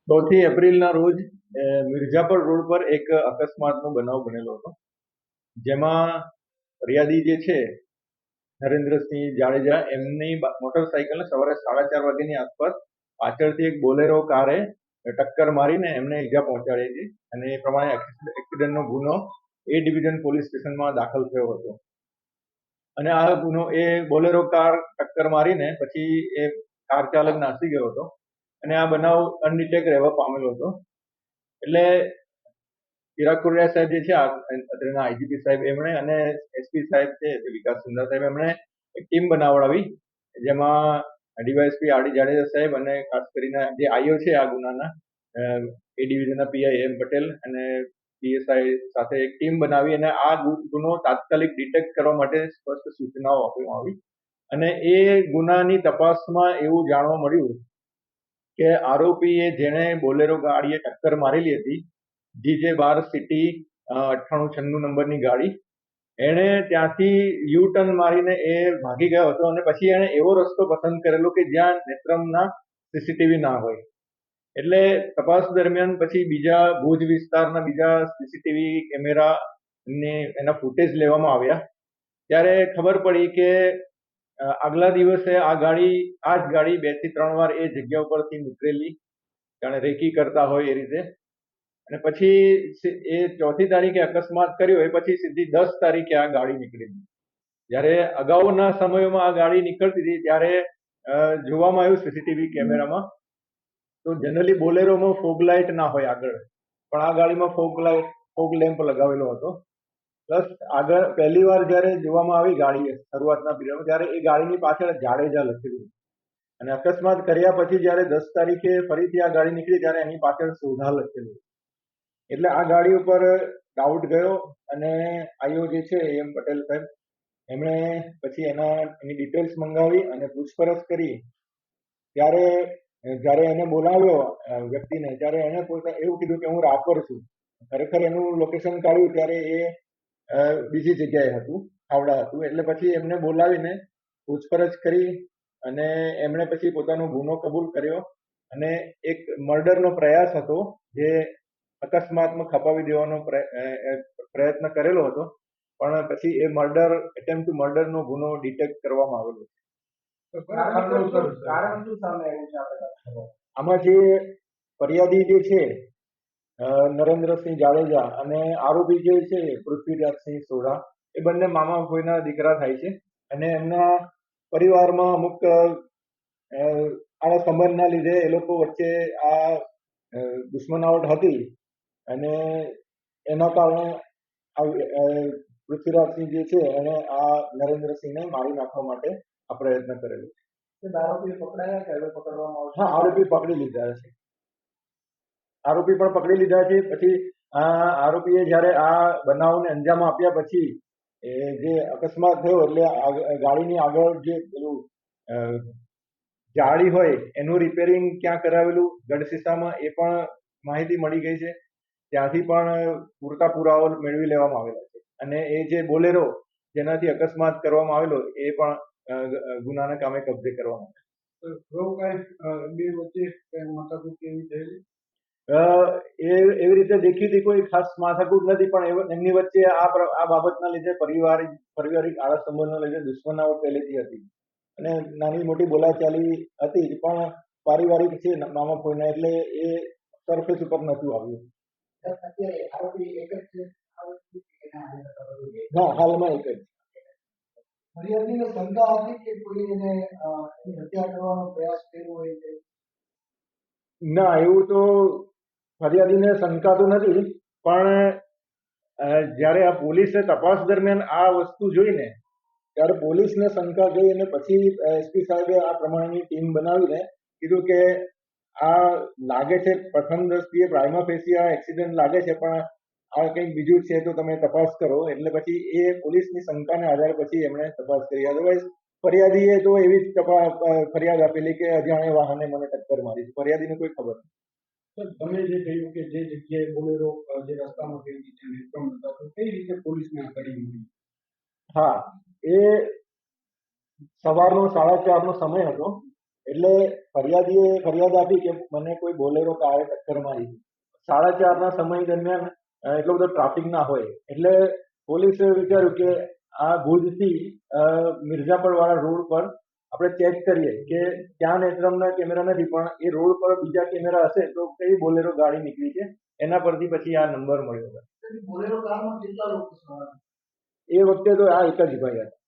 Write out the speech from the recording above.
ચોથી એપ્રિલના રોજ મિર્ઝાપર રોડ પર એક અકસ્માતનો બનાવ બનેલો હતો, જેમાં ફરિયાદી જે છે નરેન્દ્રસિંહ જાડેજા, એમની મોટરસાયકલને સવારે 4:30 વાગ્યાની આસપાસ પાછળથી એક બોલેરો કારે ટક્કર મારીને એમને ઈજા પહોંચાડી હતી, અને એ પ્રમાણે એક્સિડન્ટનો ગુનો એ ડિવિઝન પોલીસ સ્ટેશનમાં દાખલ થયો હતો. અને આ ગુનો, એ બોલેરો કાર ટક્કર મારીને પછી એ કાર ચાલક નાસી ગયો હતો, અને આ બનાવ અનડિટેક રહેવા પામેલો હતો. એટલે ચિરાગ કોડિયા સાહેબ જે છે અત્યારના આઈજીપી સાહેબ, એમણે અને એસપી સાહેબ છે વિકાસ સુંદર સાહેબ, એમણે એક ટીમ બનાવડાવી, જેમાં ડીવાયએસપી આરડી જાડેજા સાહેબ અને ખાસ કરીને જે આઈઓ છે આ ગુનાના, એ ડિવિઝનના પીઆઈ એમ પટેલ અને પીએસઆઈ સાથે એક ટીમ બનાવી અને આ ગુનો તાત્કાલિક ડિટેક્ટ કરવા માટે સ્પષ્ટ સૂચનાઓ આપવામાં આવી. અને એ ગુનાની તપાસમાં એવું જાણવા મળ્યું કે આરોપીએ, જેણે બોલેરો ગાડીએ ટક્કર મારેલી હતી, GJ12 સિટી 9896 નંબરની ગાડી, એણે ત્યાંથી યુ ટર્ન મારીને એ ભાગી ગયો હતો, અને પછી એણે એવો રસ્તો પસંદ કરેલો કે જ્યાં નેત્રમના સીસીટીવી ના હોય. એટલે તપાસ દરમિયાન પછી બીજા ભુજ વિસ્તારના બીજા સીસીટીવી કેમેરા એના ફૂટેજ લેવામાં આવ્યા, ત્યારે ખબર પડી કે આગલા દિવસે આ જ ગાડી 2 થી 3 વાર એ જગ્યા ઉપરથી નીકળેલી, જાણે રેકી કરતા હોય એ રીતે. અને પછી એ 4મી તારીખે અકસ્માત કર્યો, એ પછી સીધી 10 તારીખે આ ગાડી નીકળેલી. જ્યારે અગાઉના સમયોમાં આ ગાડી નીકળતી હતી ત્યારે જોવામાં આવ્યું સીસીટીવી કેમેરામાં, તો જનરલી બોલેરોમાં ફોગ લાઇટ ના હોય આગળ, પણ આ ગાડીમાં ફોગ લેમ્પ લગાવેલો હતો. પ્લસ આગળ પહેલી વાર જ્યારે જોવામાં આવી ગાડી શરૂઆતના પીરિયડમાં, ત્યારે એ ગાડીની પાછળ જાડેજા લખેલું, અને અકસ્માત કર્યા પછી જ્યારે 10 તારીખે ફરીથી આ ગાડી નીકળી ત્યારે એની પાછળ સોઢા લખેલું. એટલે આ ગાડી ઉપર ડાઉટ ગયો, અને આઈઓ જે છે એમ પટેલ સાહેબ, એમણે પછી એની ડિટેલ્સ મંગાવી અને પૂછપરછ કરી. ત્યારે જ્યારે એને બોલાવ્યો વ્યક્તિને, ત્યારે એને પોતે એવું કીધું કે હું રાપર છું. ખરેખર એનું લોકેશન કાઢ્યું ત્યારે એ બીજી જગ્યાએ હતું, ખાવડા હતું. એટલે પછી એમને બોલાવીને પૂછપરછ કરી અને એમણે પછી પોતાનો ગુનો કબૂલ કર્યો, અને એક મર્ડરનો પ્રયાસ હતો જે અકસ્માતમાં ખપાવી દેવાનો પ્રયત્ન કરેલો હતો, પણ પછી એ એટેમ્પ્ટ ટુ મર્ડરનો ગુનો ડિટેક્ટ કરવામાં આવેલો છે. આમાં જે ફરિયાદી જે છે નરેન્દ્રસિંહ જાડેજા અને આરોપી જે છે પૃથ્વીરાજસિંહ સોઢા, એ બંને મામા ફોઈના દીકરા થાય છે, અને એમના પરિવારમાં અમુક આના સંબંધના લીધે એ લોકો વચ્ચે આ દુશ્મનાવટ હતી, અને એના કારણે પૃથ્વીરાજસિંહ જે છે એને આ નરેન્દ્રસિંહને મારી નાખવા માટે આ પ્રયત્ન કરેલો છે. આરોપી પકડાયા કે હવે પકડવામાં આવશે? હા, આરોપી પકડી લીધા છે. આરોપી પણ પકડી લીધા છે. પછી આ આરોપીએ જ્યારે આ બનાવને અંજામ આપ્યા પછી જે અકસ્માત થયો, એટલે ગાડીની આગળ જે પેલું જાળી હોય એનું રિપેરિંગ ક્યાં કરાવેલું ગઢશીશામાં, એ પણ માહિતી મળી ગઈ છે. ત્યાંથી પણ પૂરતા પુરાવા મેળવી લેવામાં આવેલા છે, અને એ જે બોલેરો જેનાથી અકસ્માત કરવામાં આવેલો એ પણ ગુનાના કામે કબજે કરવામાં એવી રીતે દેખીતી કોઈ ખાસ માથાકૂટ નથી, પણ એમની વચ્ચે આ બાબતના લીધે પારિવારિક આળસ સંબંધના લીધે દુશ્મનાવટ પહેલેથી હતી, અને નાની મોટી બોલાચાલી હતી, પણ પારિવારિક છે મામા ફોઈના, એટલે એ સરફેસ ઉપર નતું આવ્યું. હા, હાલમાં એક જ. ફરિયાદીને શંકા હતી કે કોઈ એને હત્યા કરવાનો પ્રયાસ કર્યો હોય છે? ના, એવું તો ફરિયાદીને શંકા તો નથી, પણ જ્યારે આ પોલીસે તપાસ દરમિયાન આ વસ્તુ જોઈને ત્યારે પોલીસને શંકા ગઈ, અને પછી એસપી સાહેબે આ પ્રમાણેની ટીમ બનાવીને કીધું કે આ લાગે છે પ્રથમ દ્રષ્ટિએ પ્રાઇમા ફેસી આ એક્સિડન્ટ લાગે છે, પણ આ કંઈક બીજું છે, તો તમે તપાસ કરો. એટલે પછી એ પોલીસની શંકાને આધારે પછી એમણે તપાસ કરી. અદરવાઇઝ ફરિયાદીએ તો એવી જ ફરિયાદ આપેલી કે અજાણ્યા વાહને મને ટક્કર મારી. ફરિયાદીને કોઈ ખબર નથી. તમે જે કહ્યું કે જે જગ્યાએ બોલેરો જે રસ્તામાં થઈ હતી ત્યાં નેત્રમ હતા, તો કઈ રીતે પોલીસને આ કરી મળી? હા, એ સવારનો 4:30 સમય હતો, એટલે ફરિયાદીએ ફરિયાદ આપી કે મને કોઈ બોલેરો કારે ટક્કર મારી. 4:30 સમય દરમિયાન એટલો બધો ટ્રાફિક ના હોય એટલે પોલીસે વિચાર્યું કે આ ભુજથી મિર્ઝાપર વાળા રોડ પર આપણે ચેક કરીએ કે ત્યાં નેત્રમના કેમેરા નથી પણ એ રોડ પર બીજા કેમેરા હશે તો કઈ બોલેરો ગાડી નીકળી છે એના પરથી પછી આ નંબર મળ્યો હતો. બોલેરો કારમાં કેટલા લોકો સવાર? એ વખતે તો આ એક જ ભાઈ હતા.